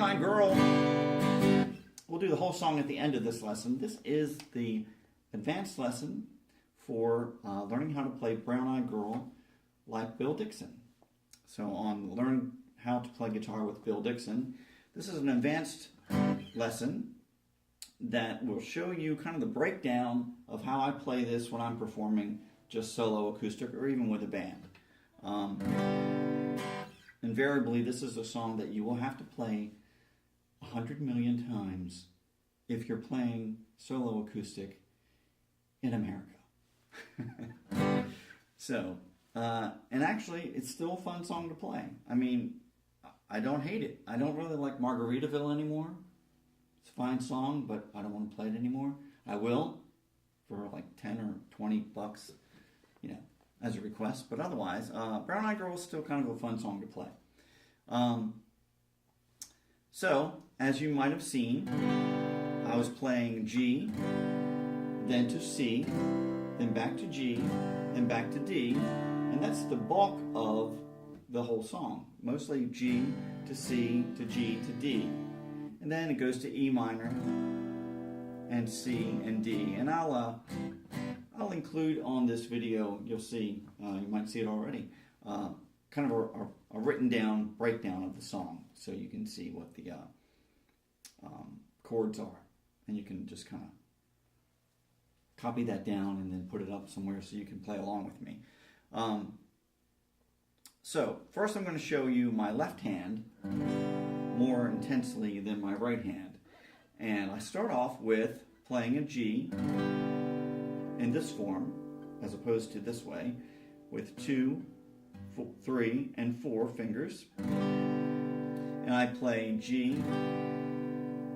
Eyed Girl. We'll do the whole song at the end of this lesson. This is the advanced lesson for learning how to play Brown Eyed Girl like Bill Dickson. So on Learn How to Play Guitar with Bill Dickson, this is an advanced lesson that will show you kind of the breakdown of how I play this when I'm performing just solo acoustic or even with a band. Invariably, this is a song that you will have to play 100 million times if you're playing solo acoustic in America. So, and actually, it's still a fun song to play. I mean, I don't hate it. I don't really like Margaritaville anymore. It's a fine song, but I don't want to play it anymore. I will for like 10 or 20 bucks, you know, as a request. But otherwise, Brown Eyed Girl is still kind of a fun song to play. So, as you might have seen, I was playing G, then to C, then back to G, then back to D, and that's the bulk of the whole song. Mostly G to C to G to D. And then it goes to E minor and C and D. And I'll include on this video, you'll see, you might see it already, kind of a written down breakdown of the song so you can see what the chords are. And you can just kind of copy that down and then put it up somewhere so you can play along with me. So first I'm going to show you my left hand more intensely than my right hand. And I start off with playing a G in this form as opposed to this way with 2, 3, and 4 fingers. And I play G,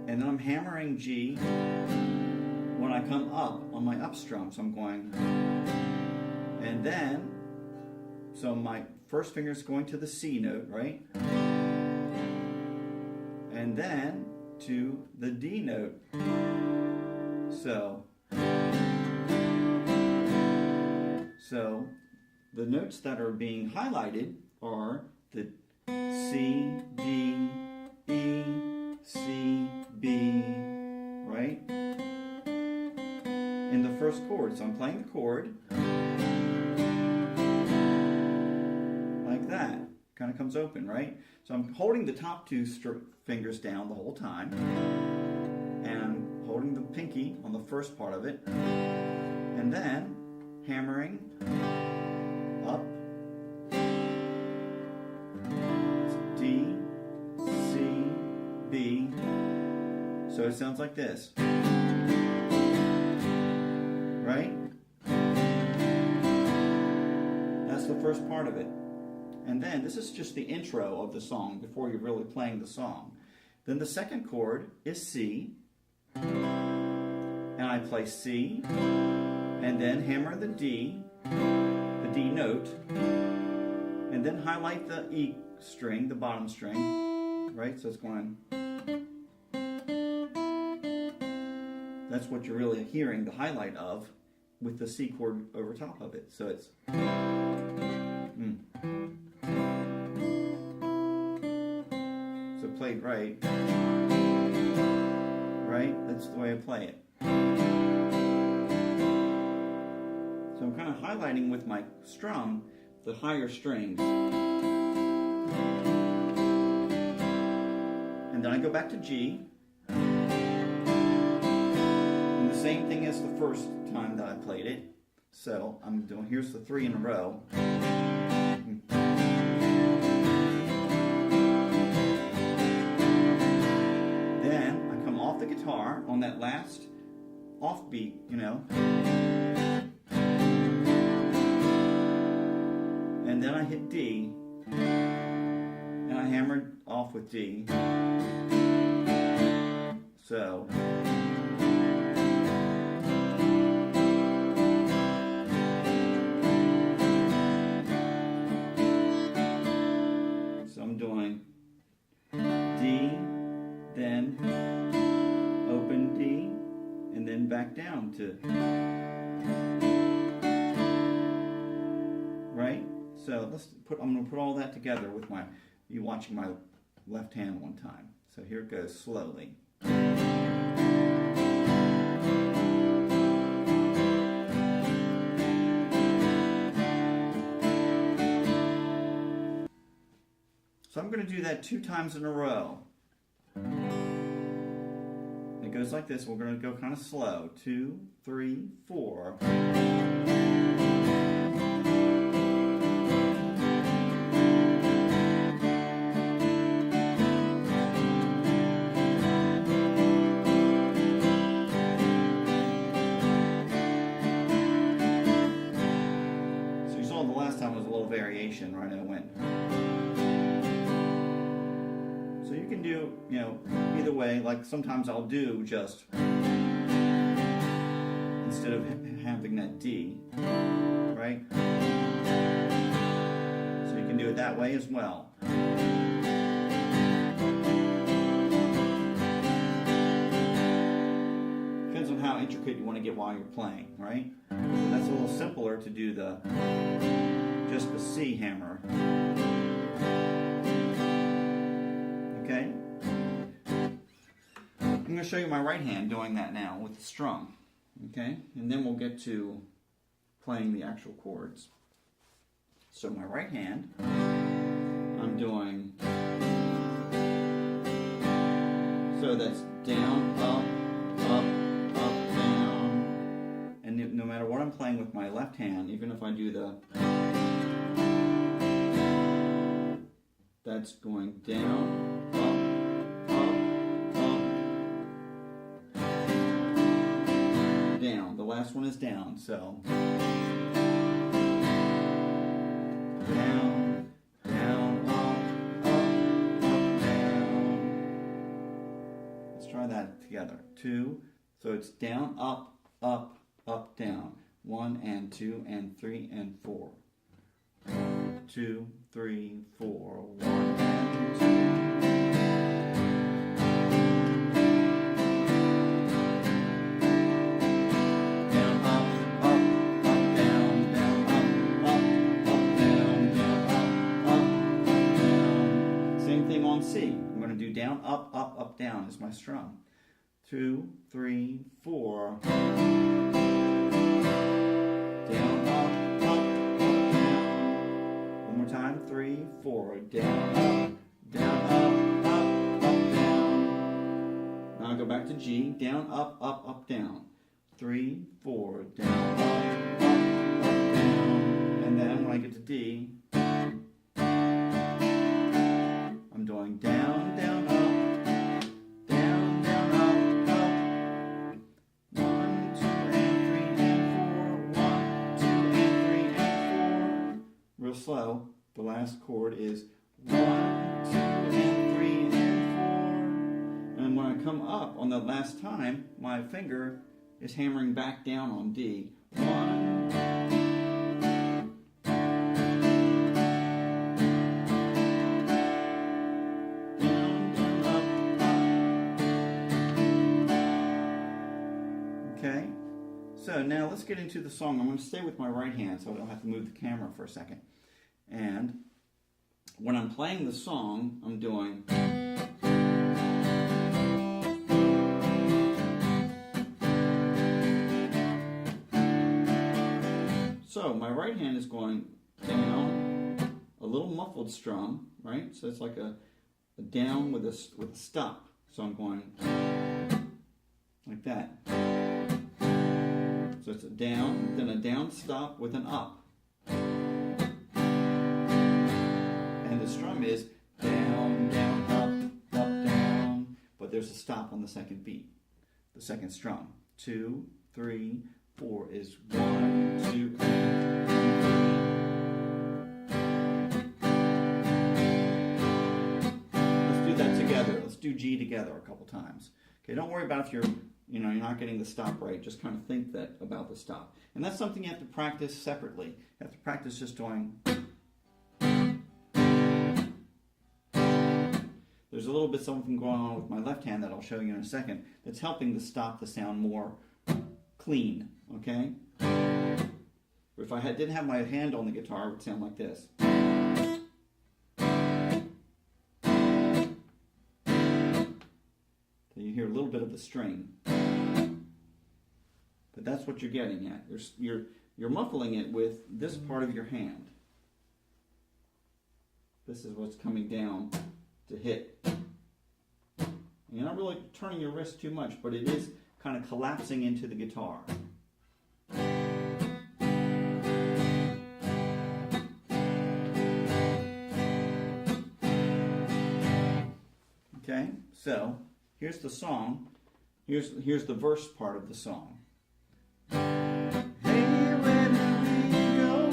and then I'm hammering G when I come up on my up strum. So I'm going, and then, so my first finger is going to the C note, right? And then to the D note. So the notes that are being highlighted are the C, D, E, C, B, right? In the first chord. So I'm playing the chord like that. Kind of comes open, right? So I'm holding the top 2 fingers down the whole time, and I'm holding the pinky on the first part of it, and then hammering up, D, C, B. So it sounds like this, right? That's the first part of it. And then, this is just the intro of the song before you're really playing the song. Then the second chord is C, and I play C, and then hammer the D note, and then highlight the E string, the bottom string, right? So it's going, that's what you're really hearing the highlight of with the C chord over top of it. So it's, So played right, that's the way I play it. So I'm kind of highlighting with my strum the higher strings. And then I go back to G. And the same thing as the first time that I played it. So I'm doing, here's the 3 in a row. Then I come off the guitar on that last offbeat, you know. And then I hit D, and I hammered off with D. So I'm doing D, then open D, and then back down to, right? So I'm going to put all that together with you watching my left hand one time. So here it goes slowly. So I'm going to do that 2 times in a row. It goes like this. We're going to go kind of slow. 2, 3, 4. So you saw the last time was a little variation, right? I went. So you can do, either way. Like sometimes I'll do just, instead of having that D, right? So you can do it that way as well. Depends on how intricate you want to get while you're playing, right? So that's a little simpler to do just the C hammer. Okay? I'm going to show you my right hand doing that now with the strum. Okay? And then we'll get to playing the actual chords. So my right hand, I'm doing, so that's down, up, up, down. And no matter what I'm playing with my left hand, even if I do that's going down, up, down. The last one is down, so down, down, up, down. Let's try that together. 2, so it's down, up, down. 1 and 2 and 3 and 4. 2, 3, 4. 1 and 2. Down, up, down, down, up, down, down, up, down. Same thing on C. I'm going to do down, up, down is my strum. 2, 3, 4. Down, up, down. One more time. 3, 4. Down, up, down. Now I go back to G. Down, up, down. 3, 4. Down, up, down. And then when I get to D, I'm doing down, down, up. Down, down, up. 1, 2, and 3, and 4. 1, 2, and 3, and 4. Real slow. The last chord is 1, 2, and 3, and 4. And when I come up on the last time, my finger is hammering back down on D. 1, down, down, up. Okay? So now let's get into the song. I'm going to stay with my right hand so I don't have to move the camera for a second. And when I'm playing the song, I'm doing. So my right hand is going down, a little muffled strum, right? So it's like a down with a stop. So I'm going like that. So it's a down, then a down stop with an up. And the strum is down, down, up, down. But there's a stop on the second beat, the second strum. 2, 3, 4 is 1, 2, 3. Let's do that together. Let's do G together a couple times. Okay, don't worry about if you're not getting the stop right. Just kind of think about the stop. And that's something you have to practice separately. You have to practice just doing. There's a little bit something going on with my left hand that I'll show you in a second that's helping the stop to sound more clean, okay? If I didn't have my hand on the guitar, it would sound like this. bit of the string. But that's what you're getting at. You're muffling it with this part of your hand. This is what's coming down to hit. And you're not really turning your wrist too much, but it is kind of collapsing into the guitar. Okay, so here's the song. Here's the verse part of the song. Hey, where do we go?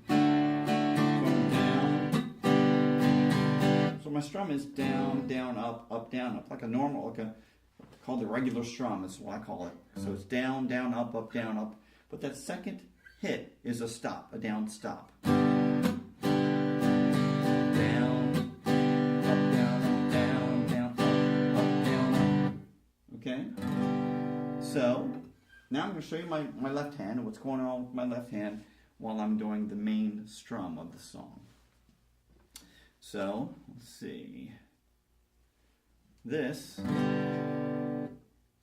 Going down. So my strum is down, down, up, down, up, like a normal, called the regular strum is what I call it. So it's down, down, up, down, up. But that second hit is a stop, a down stop. Okay, so now I'm going to show you my left hand and what's going on with my left hand while I'm doing the main strum of the song. So, let's see. This,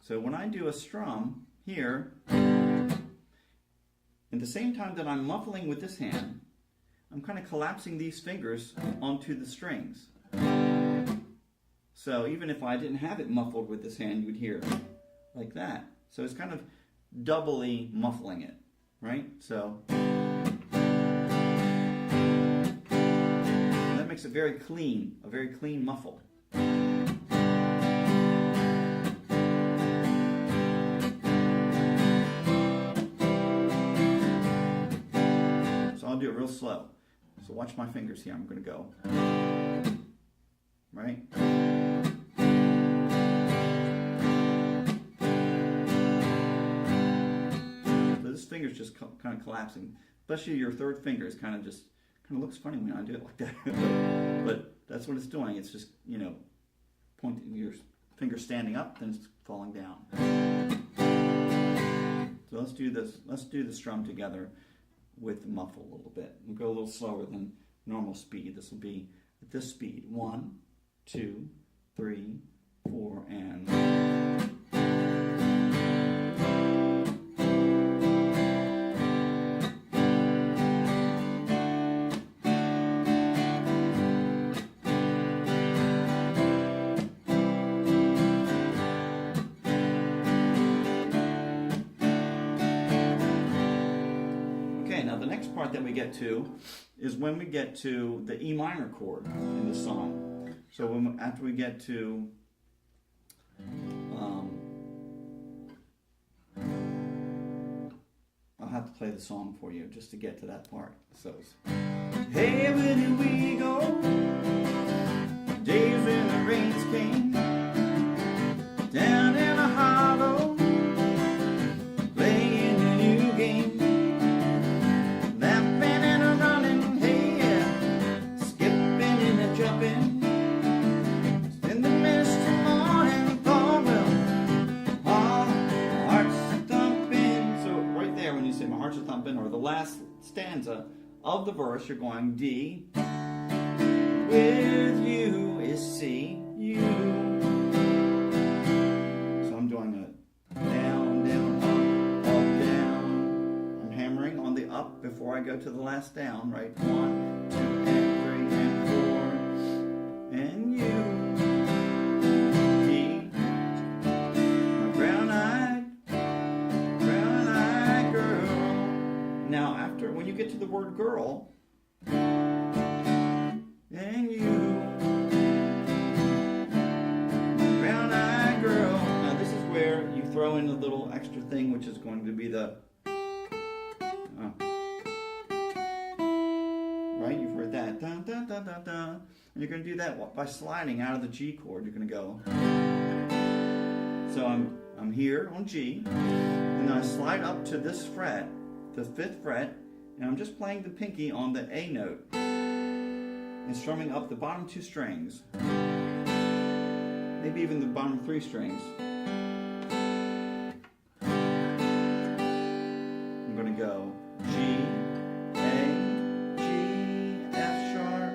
so when I do a strum here, at the same time that I'm muffling with this hand, I'm kind of collapsing these fingers onto the strings. So even if I didn't have it muffled with this hand, you would hear like that. So it's kind of doubly muffling it, right? So that makes it very clean, a very clean muffle. So I'll do it real slow. So watch my fingers here. I'm going to go. Right? So this finger's just kind of collapsing. Especially your third finger is kind of looks funny when I do it like that. But that's what it's doing. It's just, pointing your finger standing up, then it's falling down. So let's do this. Let's do the strum together with the muffle a little bit. We'll go a little slower than normal speed. This will be at this speed. 1, 2, 3, 4, and okay, now the next part that we get to is when we get to the E minor chord in the song. So after we get to I'll have to play the song for you just to get to that part. So it's, hey, where did we go? Days when the rains came down in a hollow, playing a new game, laughing and a running, hey yeah, skipping and a jumping. Or the last stanza of the verse, you're going D. With you is C, U. So I'm doing a down, down, up, down. I'm hammering on the up before I go to the last down, right? 1, 2, and 3, and 4. And U. D. My brown-eyed girl. Now, when you get to the word girl, and you, brown-eyed girl. Now, this is where you throw in a little extra thing, which is going to be the, right? You've heard that. Dun, dun, dun, dun, dun. And you're going to do that by sliding out of the G chord. You're going to go. So I'm here on G, and then I slide up to this fret, the 5th fret, and I'm just playing the pinky on the A note and strumming up the bottom 2 strings, maybe even the bottom 3 strings. I'm going to go G, A, G, F sharp,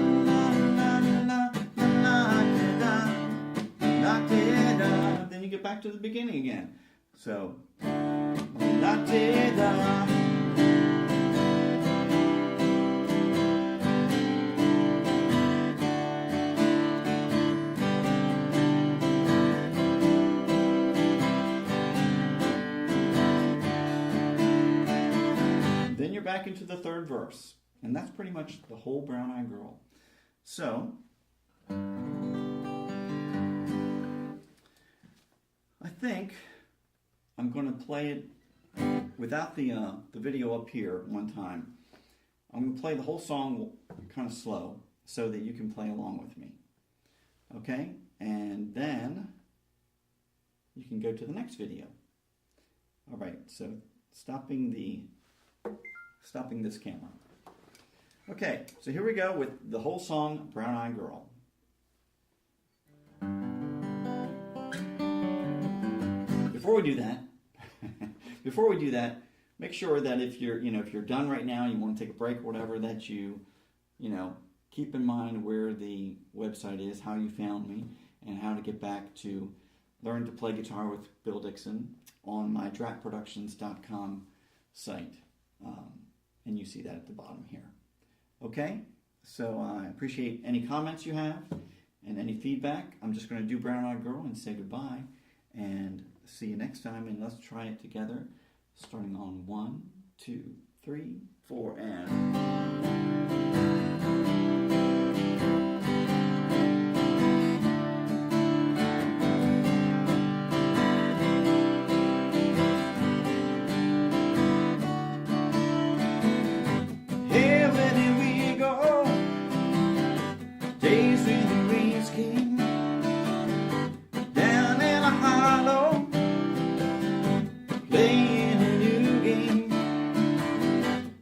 Then you get back to the beginning again. So, la-ti-da. Then you're back into the third verse. And that's pretty much the whole Brown-Eyed Girl. So, I think I'm going to play it without the video up here one time. I'm going to play the whole song kind of slow, so that you can play along with me. Okay? And then you can go to the next video. All right, so stopping this camera. Okay, so here we go with the whole song, Brown Eyed Girl. Before we do that, make sure that if you're done right now and you want to take a break or whatever, that you keep in mind where the website is, how you found me, and how to get back to learn to play guitar with Bill Dickson on my dratproductions.com site. And you see that at the bottom here. Okay? So I appreciate any comments you have and any feedback. I'm just going to do Brown Eyed Girl and say goodbye. And see you next time. And let's try it together. Starting on 1, 2, 3, 4, and... Days when the rains came down in a hollow, playing a new game,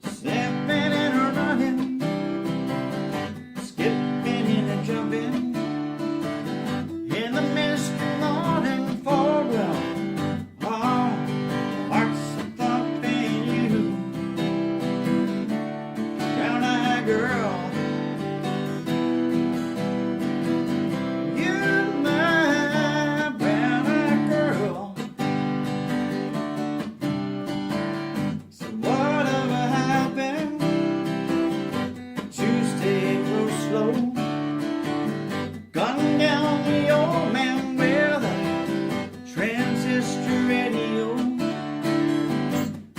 snapping and running, skipping and jumping in the misty morning farewell. Our hearts are thumping you, brown-eyed girl. Gun down the old man with a transistor radio,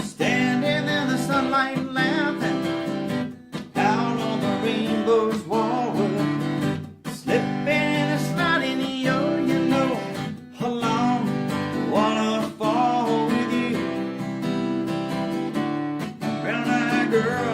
standing in the sunlight laughing out on the rainbow's wallwood, slipping and sliding, yo, you know, along, wanna fall with you, brown-eyed girl.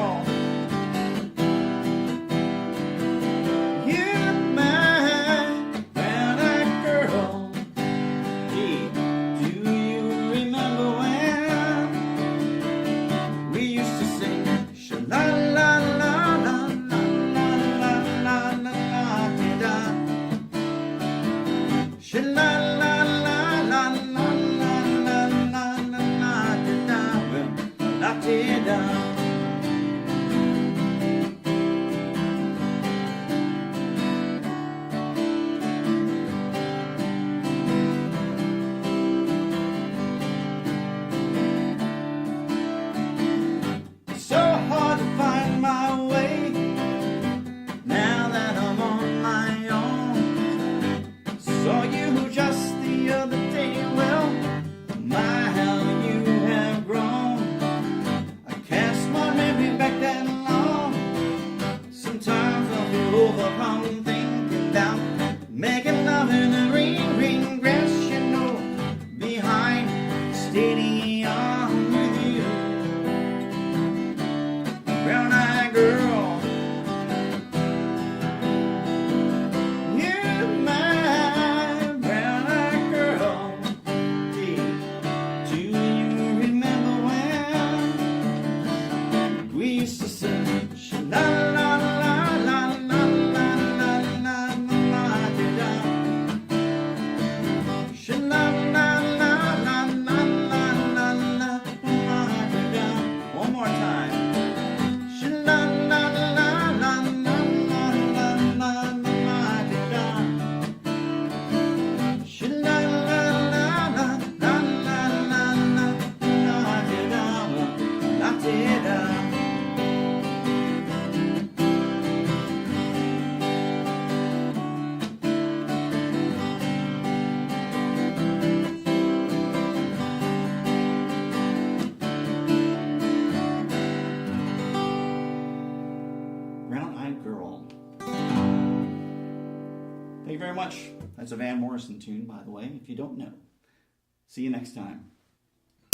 Saw you just the other day, well, my, how you have grown. I cast my memory back that long. Sometimes I feel overcome thinking about making love in the green grass, you know, behind stadium with you, brown-eyed girl. Thank you very much. That's a Van Morrison tune, by the way, if you don't know. See you next time.